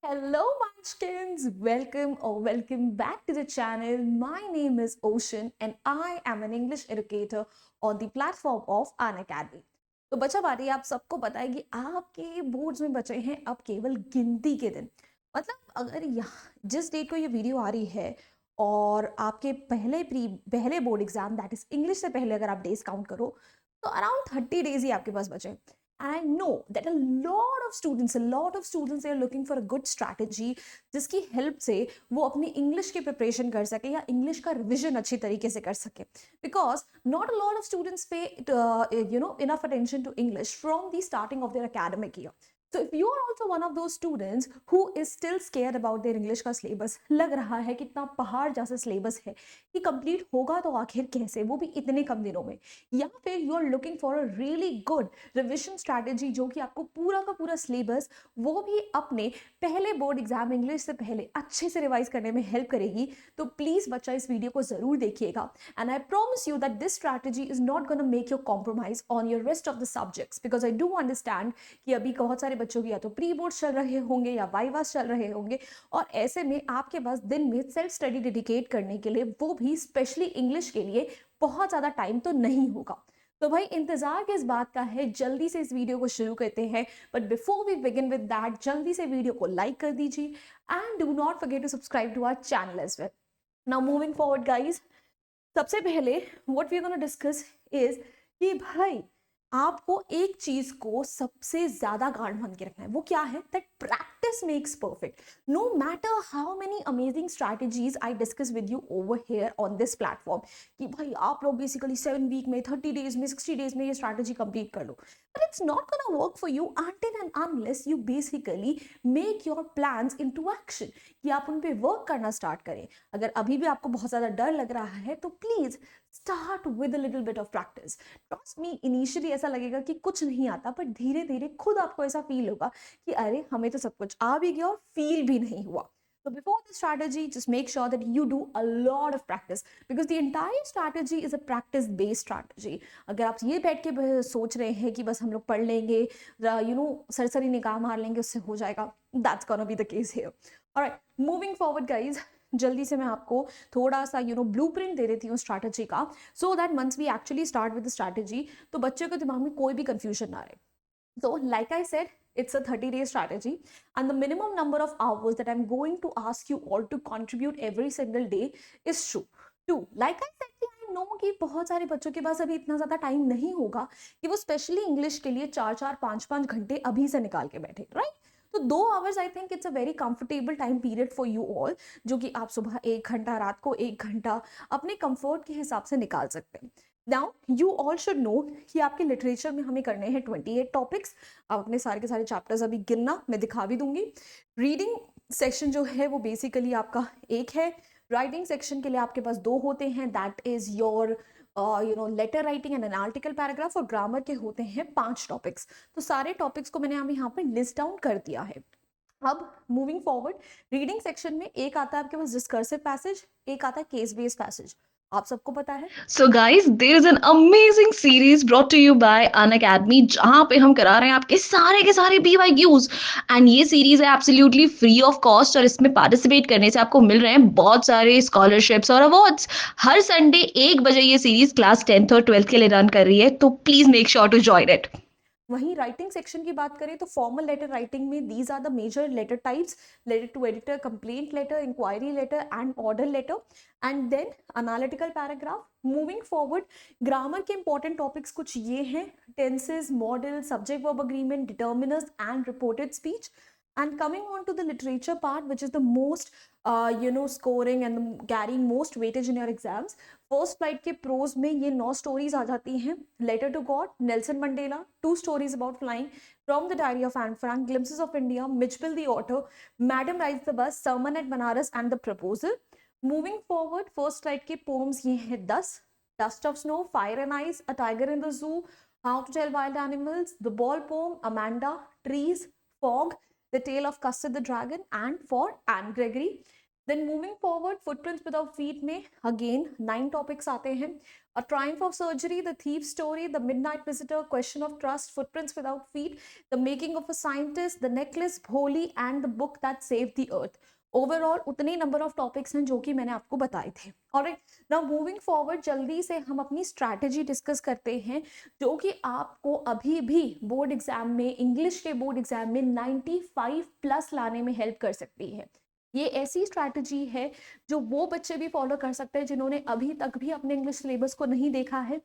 Hello, Munchkins! Welcome back to the channel. My name is Ocean and I am an English educator on the platform of Unacademy. तो बच्चा बारी आप सबको पता है कि आपके बोर्ड्स में बचे हैं अब केवल गिनती के दिन। मतलब अगर यहाँ जिस डेट को ये वीडियो आ रही है और आपके पहले board exam that is English से पहले अगर आप डेज काउंट करो तो अराउंड 30 days ही आपके पास बचे हैं। And I know that a lot of students are looking for a good strategy जिसकी हेल्प से वो अपनी इंग्लिश की प्रिपरेशन कर सके या इंग्लिश का रिविजन अच्छी तरीके से कर सके because not a lot of students पे enough attention to English from the starting of their academic year. So if you are also one of those students who is still scared about their English का syllabus, लग रहा है कि इतना पहाड़ जैसा syllabus है कि complete होगा तो आखिर कैसे, वो भी इतने कम दिनों में, या फिर you are looking for a really good revision strategy जो कि आपको पूरा का पूरा सिलेबस वो भी अपने पहले बोर्ड एग्जाम इंग्लिश से पहले अच्छे से रिवाइज करने में हेल्प करेगी, तो प्लीज बच्चा इस वीडियो को जरूर देखिएगा। And I promise you that this strategy is not gonna make you compromise on your rest of the subjects because I do understand कि अभी बहुत सारे बच्चों की या तो प्री बोर्ड चल रहे होंगे या वाइवास चल रहे होंगे और ऐसे में आपके पास दिन में सेल्फ स्टडी डेडिकेट करने के लिए वो भी स्पेशली इंग्लिश के लिए बहुत ज़्यादा टाइम तो नहीं होगा। तो भाई इंतजार किस बात का है, जल्दी से इस वीडियो को शुरू करते हैं। But before we begin with that जल्दी से वीडियो को लाइक कर दीजिए and do not forget to subscribe to our channel as well. Now moving forward guys, सबसे पहले what we are gonna discuss is कि भाई आपको एक चीज को सबसे ज्यादा गांड बांध के रखना है। वो क्या है? That practice makes perfect. No matter how many amazing strategies I discuss with you over here on this platform कि भाई आप लोग बेसिकली 7 वीक में 30 days में 60 days में ये स्ट्रैटेजी कंप्लीट कर लो, but it's not gonna work for you until and unless you basically make your plans into action कि आप उन पे वर्क करना स्टार्ट करें। अगर अभी भी आपको बहुत ज़्यादा डर लग रहा है तो please start with a little bit of practice. Trust me, initially ऐसा लगेगा कि कुछ नहीं आता, पर धीरे धीरे खुद आपको ऐसा फील होगा कि अरे हमें तो सब कुछ आ भी गया और फील भी नहीं हुआ। So before the strategy, just make sure that you do a lot of practice because the entire strategy is a practice-based strategy. अगर आप ये बैठ के सोच रहे हैं कि बस हम लोग पढ़ लेंगे, सरसरी निगाह मार लेंगे उससे हो जाएगा, that's gonna be the case here. Alright, moving forward, guys. जल्दी से मैं आपको थोड़ा सा ब्लूप्रिंट दे देती हूँ स्ट्रैटेजी का, so that once we actually start with the strategy तो बच्चे के दिमाग में कोई भी कंफ्यूजन ना रहे। So, like I said, it's a 30-day strategy, and the minimum number of hours that I'm going to ask you all to contribute every single day is two. Like I said, कि I know कि बहुत सारे बच्चों के पास अभी इतना ज़्यादा time नहीं होगा कि वो स्पेशली इंग्लिश के लिए 4-4, 5-5 घंटे अभी से निकाल के बैठे, राइट? तो 2 hours I think it's a very comfortable time period for you all, जो कि आप सुबह 1 घंटा, रात को 1 घंटा अपने कंफर्ट के हिसाब से निकाल सकते हैं। Now you all should know कि आपके लिटरेचर में हमें करने हैं 28 टॉपिक्स। आप अपने सारे के सारे चैप्टर्स अभी गिनना, मैं दिखा भी दूंगी। रीडिंग सेक्शन जो है वो बेसिकली आपका एक है। राइटिंग सेक्शन के लिए आपके पास 2 होते हैं, that is your letter writing and analytical paragraph, और ग्रामर के होते हैं 5 टॉपिक्स। तो सारे टॉपिक्स को मैंने अब यहाँ पे लिस्ट डाउन कर दिया है। अब मूविंग फॉरवर्ड, रीडिंग सेक्शन में एक आता है आपके पास डिस्कर्सिव पैसेज, एक आता है केस बेस्ड पैसेज, आप सबको पता है। So guys, there is an amazing series brought to you by Unacademy जहाँ पे हम करा रहे हैं आपके सारे के सारे BYQs एंड ये सीरीज है एब्सोल्युटली फ्री ऑफ कॉस्ट और इसमें पार्टिसिपेट करने से आपको मिल रहे हैं बहुत सारे स्कॉलरशिप्स और अवार्ड्स। हर संडे 1 बजे ये सीरीज क्लास 10th और 12th के लिए रन कर रही है, तो please make sure to join it. वहीं राइटिंग सेक्शन की बात करें तो फॉर्मल लेटर राइटिंग में these are the major letter types: letter to editor, complaint letter, inquiry letter and order letter, and then analytical paragraph. Moving forward, grammar के important topics कुछ ये हैं: tenses, modal, subject verb agreement, determiners and reported speech. And coming on to the literature part, which is the most scoring and carrying most weightage in your exams, first flight के prose में ये 9 stories आ जाती हैं: letter to God, Nelson Mandela, 2 stories about flying, from the diary of Anne Frank, glimpses of India, Mijbil the otter, madam rides the bus, sermon at Banaras and the proposal. Moving forward, first flight के poems ये हैं 10: dust of snow, fire and ice, a tiger in the zoo, how to tell wild animals, the ball poem, Amanda, trees, fog, the tale of custard the dragon and for Anne Gregory. Then moving forward, footprints without feet में again 9 topics आते हैं: A Triumph of Surgery, The Thief's Story, The Midnight Visitor, Question of Trust, Footprints Without Feet, The Making of a Scientist, The Necklace, Holy, and The Book That Saved the Earth. Overall उतने number of topics हैं जो कि मैंने आपको बताए थे. Alright, now moving forward, जल्दी से हम अपनी स्ट्रैटेजी डिस्कस करते हैं जो कि आपको अभी भी बोर्ड एग्जाम में, इंग्लिश के बोर्ड एग्जाम में 95 प्लस लाने में हेल्प कर सकती है. ये ऐसी स्ट्रैटेजी है जो वो बच्चे भी फॉलो कर सकते हैं जिन्होंने अभी तक भी अपने इंग्लिश सिलेबस को नहीं देखा है,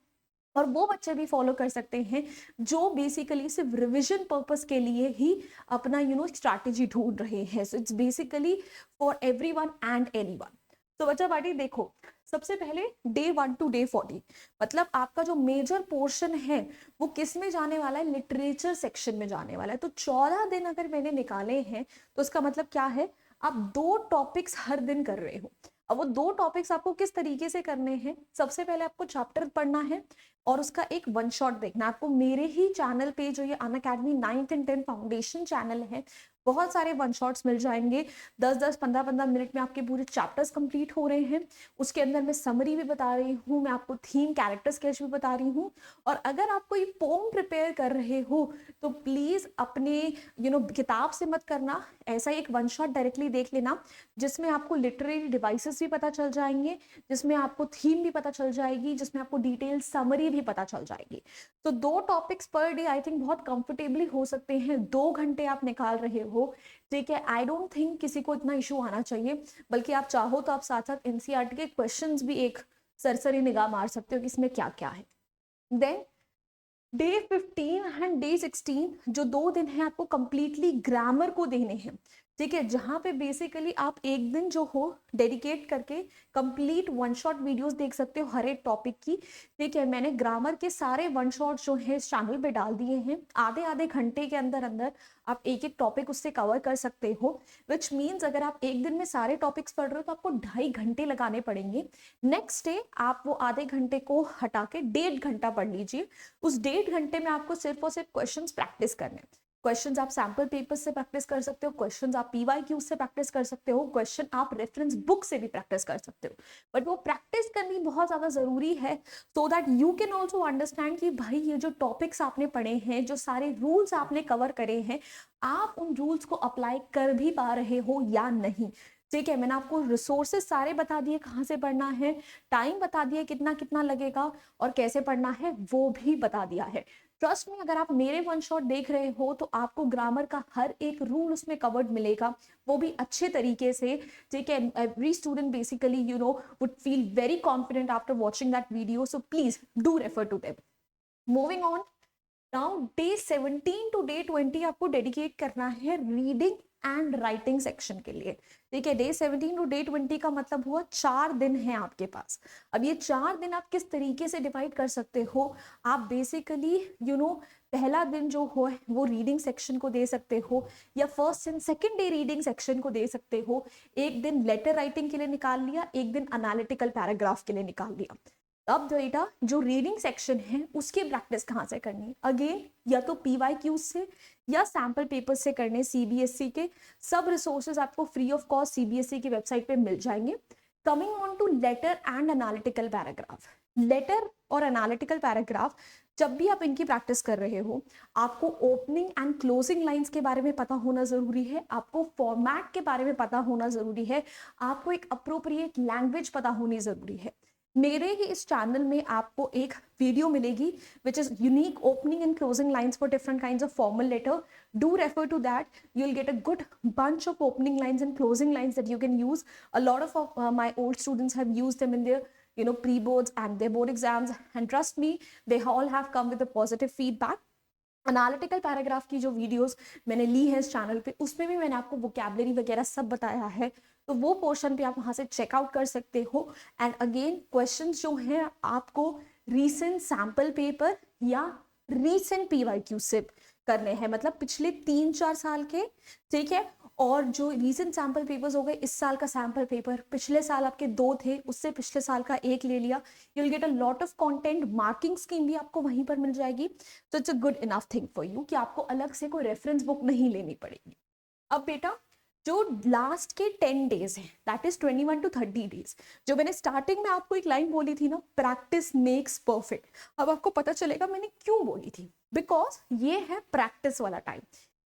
और वो बच्चे भी फॉलो कर सकते हैं जो बेसिकली सिर्फ रिवीजन पर्पस के लिए ही अपना स्ट्रैटेजी ढूंढ रहे हैं. So it's basically for everyone and anyone. तो बच्चा पार्टी देखो, सबसे पहले डे 1 to day 40, मतलब आपका जो मेजर पोर्शन है वो किस में जाने वाला है, लिटरेचर सेक्शन में जाने वाला है. तो 14 दिन अगर मैंने निकाले हैं तो इसका मतलब क्या है, आप 2 टॉपिक्स हर दिन कर रहे हो. अब वो 2 टॉपिक्स आपको किस तरीके से करने हैं, सबसे पहले आपको चैप्टर पढ़ना है और उसका एक वन शॉट देखना है. आपको मेरे ही चैनल पे, जो ये Unacademy 9th and 10th foundation channel है, बहुत सारे वन शॉट्स मिल जाएंगे. 10-10, 15-15 मिनट में आपके पूरे चैप्टर्स कंप्लीट हो रहे हैं. उसके अंदर मैं समरी भी बता रही हूँ, मैं आपको थीम, कैरेक्टर स्केच भी बता रही हूँ. और अगर आप कोई पोम प्रिपेयर कर रहे हो तो प्लीज अपने किताब से मत करना, ऐसा एक वन शॉट डायरेक्टली देख लेना जिसमें आपको लिटरेरी डिवाइसेस भी पता चल जाएंगे, जिसमें आपको थीम भी पता चल जाएगी, जिसमें आपको डिटेल समरी भी पता चल जाएगी. तो 2 topics per day I think बहुत कंफर्टेबली हो सकते हैं. 2 घंटे आप निकाल रहे हो, ठीक है. आई डोंट थिंक किसी को इतना इशू आना चाहिए. बल्कि आप चाहो तो आप साथ साथ एनसीईआरटी के क्वेश्चंस भी एक सरसरी निगाह मार सकते हो कि इसमें क्या क्या है. देन डे 15 एंड डे 16, जो 2 दिन है आपको कंप्लीटली ग्रामर को देने हैं, ठीक है. जहाँ पे बेसिकली आप एक दिन जो हो डेडिकेट करके कंप्लीट वन शॉट वीडियोस देख सकते हो हर एक टॉपिक की, ठीक है. मैंने ग्रामर के सारे वन शॉट जो है इस चैनल पे डाल दिए हैं. आधे आधे घंटे के अंदर अंदर आप एक एक टॉपिक उससे कवर कर सकते हो, विच मीन्स अगर आप एक दिन में सारे टॉपिक्स पढ़ रहे हो तो आपको 2.5 घंटे लगाने पड़ेंगे. नेक्स्ट डे आप वो आधे घंटे को हटा के 1.5 घंटा पढ़ लीजिए. उस 1.5 घंटे में आपको सिर्फ और सिर्फ क्वेश्चन प्रैक्टिस करने हैं. क्वेश्चंस आप सैम्पल पेपर से प्रैक्टिस कर सकते हो, क्वेश्चंस आप PYQ से प्रैक्टिस कर सकते हो, क्वेश्चन आप रेफरेंस बुक से भी प्रैक्टिस कर सकते हो. बट वो प्रैक्टिस करनी बहुत ज़्यादा ज़रूरी है so that you can also understand कि भाई ये जो टॉपिक्स आपने पढ़े हैं, जो सारे रूल्स आपने कवर करे हैं, आप उन रूल्स को अप्लाई कर भी पा रहे हो या नहीं. ठीक है, मैंने आपको रिसोर्सेज सारे बता दिए, कहाँ से पढ़ना है, टाइम बता दिया कितना कितना लगेगा, और कैसे पढ़ना है वो भी बता दिया है. ट्रस्ट में, अगर आप मेरे वन शॉट देख रहे हो तो आपको ग्रामर का हर एक रूल उसमें कवर्ड मिलेगा, वो भी अच्छे तरीके से. ठीक है, every student basically would feel very confident after watching that video, so please do refer to them. Moving on, now day 17 to day 20 आपको डेडिकेट करना है रीडिंग एंड राइटिंग सेक्शन के लिए. ठीक है, डे 17 to day 20 का मतलब हुआ 4 दिन है आपके पास. अब ये 4 दिन आप किस तरीके से डिवाइड कर सकते हो, आप बेसिकली पहला दिन जो हो वो रीडिंग सेक्शन को दे सकते हो, या first and second day reading section को दे सकते हो. एक दिन लेटर राइटिंग के लिए निकाल लिया, एक दिन एनालिटिकल पैराग्राफ के लिए निकाल लिया. अब बेटा जो रीडिंग सेक्शन है उसकी प्रैक्टिस कहाँ से करनी है, अगेन या तो PYQ से या सैम्पल पेपर से करने. CBSE के सब रिसोर्सेज आपको फ्री ऑफ कॉस्ट CBSE की वेबसाइट पे मिल जाएंगे. Coming on to letter and analytical paragraph. Letter और एनालिटिकल पैराग्राफ जब भी आप इनकी प्रैक्टिस कर रहे हो, आपको ओपनिंग एंड क्लोजिंग लाइंस के बारे में पता होना जरूरी है, आपको फॉर्मेट के बारे में पता होना जरूरी है, आपको एक अप्रोप्रिएट लैंग्वेज पता होनी जरूरी है. मेरे ही इस चैनल में आपको एक वीडियो मिलेगी which is unique opening and closing lines for different kinds of formal letter. Do refer to that, you will get a good bunch of opening lines and closing lines that you can use. A lot of my old students have used them in their pre-boards and their board exams, and trust me, they all have come with a positive feedback. Analytical paragraph की जो videos मैंने ली है इस channel पे, उसमें भी मैंने आपको वोकैबुलरी वगैरह सब बताया है, तो वो पोर्शन पे आप वहाँ से चेकआउट कर सकते हो. एंड अगेन क्वेश्चंस जो हैं आपको रीसेंट सैम्पल पेपर या रीसेंट PYQ से करने हैं, मतलब पिछले 3-4 साल के. ठीक है, और जो रीसेंट सैम्पल पेपर्स हो गए, इस साल का सैम्पल पेपर, पिछले साल आपके 2 थे, उससे पिछले साल का 1 ले लिया. You will get a lot of content, marking scheme भी आपको वहीं पर मिल जाएगी. तो it's a good enough thing for you कि आपको अलग से कोई रेफरेंस बुक नहीं लेनी पड़ेगी. अब बेटा जो लास्ट के 10 डेज हैं, दैट इज 21 to 30 डेज, जो मैंने स्टार्टिंग में आपको एक लाइन बोली थी ना, प्रैक्टिस मेक्स परफेक्ट, अब आपको पता चलेगा मैंने क्यों बोली थी, बिकॉज ये है प्रैक्टिस वाला टाइम।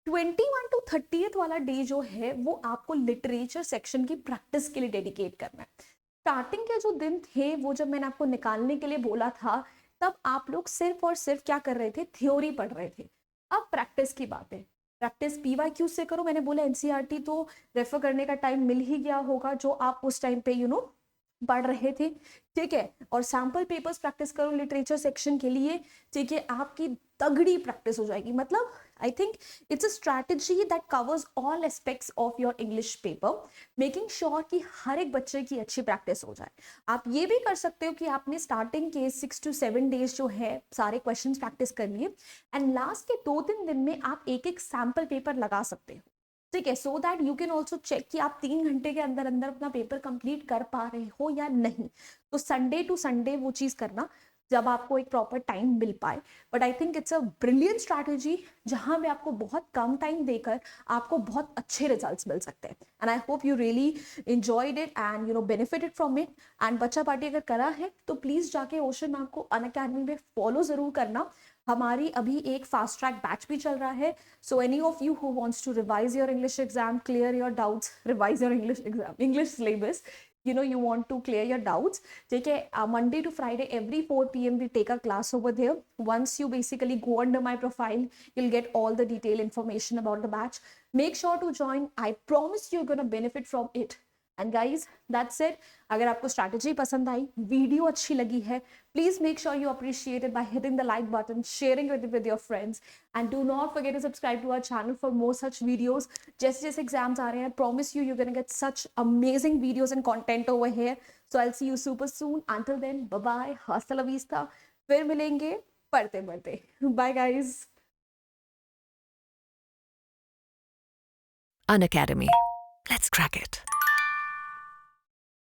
21 to 30th वाला डे जो है वो आपको लिटरेचर सेक्शन की प्रैक्टिस के लिए डेडिकेट करना है। स्टार्टिंग के जो दिन थे वो जब मैंने आपको निकालने के लिए बोला था, तब आप लोग सिर्फ और सिर्फ क्या कर रहे थे, थ्योरी पढ़ रहे थे। अब प्रैक्टिस की बात है, प्रैक्टिस PYQ से करो। मैंने बोला NCERT तो रेफर करने का टाइम मिल ही गया होगा जो आप उस टाइम पे पढ़ रहे थे, ठीक है। और सैम्पल पेपर्स प्रैक्टिस करो लिटरेचर सेक्शन के लिए, ठीक है। आपकी तगड़ी प्रैक्टिस हो जाएगी। मतलब I think it's a strategy that covers all aspects of your English paper, making sure कि हर एक बच्चे की अच्छी प्रैक्टिस हो जाए। आप ये भी कर सकते हो कि आपने स्टार्टिंग के 6 to 7 डेज जो है सारे क्वेश्चन प्रैक्टिस कर लिए, एंड लास्ट के 2-3 दिन में आप एक एक सैम्पल पेपर लगा सकते हो, ठीक है। So that you can also check कि आप 3 घंटे के अंदर अंदर अपना पेपर कंप्लीट कर पा रहे हो या नहीं। तो संडे टू संडे वो चीज़ करना जब आपको एक प्रॉपर टाइम मिल पाए। But I think it's a brilliant strategy जहाँ पे आपको बहुत कम टाइम देकर आपको बहुत अच्छे रिजल्ट्स मिल सकते हैं। And I hope you really enjoyed it and benefited from it। And बच्चा पार्टी अगर करा है तो प्लीज़ जाके ओशन मैम को अनअकैडमी में फॉलो ज़रूर करना। हमारी अभी एक फास्ट ट्रैक बैच भी चल रहा है। So any of you who wants to revise your English exam, clear your doubts, revise your English exam, English syllabus, you want to clear your doubts, take a Monday to Friday every 4 p.m. we take a class over there. Once you basically go under my profile, you'll get all the detailed information about the batch. Make sure to join. I promise you're gonna benefit from it. And guys that's it. अगर आपको strategy पसंद आई, video अच्छी लगी है, please make sure you appreciate it by hitting the like button, sharing it with your friends, and do not forget to subscribe to our channel for more such videos. जैसे जैसे exams आ रहे हैं, promise you gonna get such amazing videos and content over here. So I will see you super soon. Until then, bye bye, hasta la vista. फिर मिलेंगे पढ़ते पढ़ते। Bye guys. Unacademy. Let's crack it.